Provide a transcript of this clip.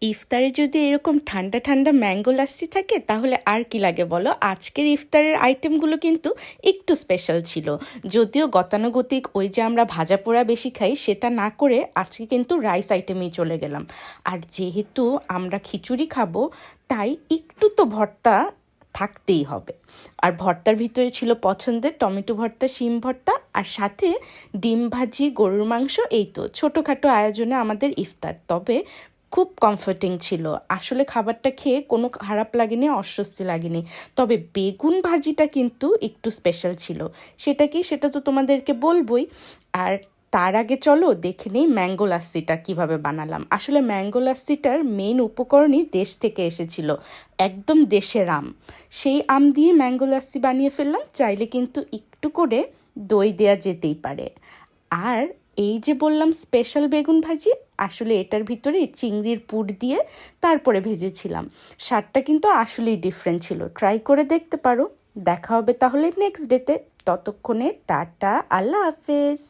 ইফতারে যদি এরকম ঠান্ডা ঠান্ডা ম্যাঙ্গো লাস্সি থাকে তাহলে আর কি লাগে বলো। আজকের ইফতারের আইটেমগুলো কিন্তু একটু স্পেশাল ছিল, যদিও গতানুগতিক ওই যে আমরা ভাজা পোড়া বেশি খাই সেটা না করে আজকে কিন্তু রাইস আইটেমেই চলে গেলাম। আর যেহেতু আমরা খিচুড়ি খাবো তাই একটু তো ভর্তা থাকতেই হবে। আর ভর্তার ভিতরে ছিল পছন্দের টমেটো ভর্তা, শিম ভর্তা, আর সাথে ডিম ভাজি, গরুর মাংস। এই তো ছোটোখাটো আয়োজনে আমাদের ইফতার, তবে খুব কমফোর্টিং ছিল। আসলে খাবারটা খেয়ে কোনো খারাপ লাগেনি, অস্বস্তি লাগেনি। তবে বেগুন ভাজিটা কিন্তু একটু স্পেশাল ছিল। সেটা কি, সেটা তো তোমাদেরকে বলবোই। আর তার আগে চলো দেখে নিই ম্যাঙ্গো লাস্সিটা কীভাবে বানালাম। আসলে ম্যাঙ্গো লাস্সিটার মেইন উপকরণই দেশ থেকে এসেছিল, একদম দেশের আম। সেই আম দিয়ে ম্যাঙ্গো লাস্সি বানিয়ে ফেললাম। চাইলে কিন্তু একটু করে দই দেয়া যেতেই পারে। আর এই যে বললাম স্পেশাল বেগুন ভাজি, আসলে এটার ভিতরে চিংড়ির পুর দিয়ে তারপরে ভেজেছিলাম। স্বাদটা কিন্তু আসলেই ডিফারেন্ট ছিল, ট্রাই করে দেখতে পারো। দেখা হবে তাহলে নেক্সট ডেতে। ততক্ষণে টাটা, আল্লাহ হাফেজ।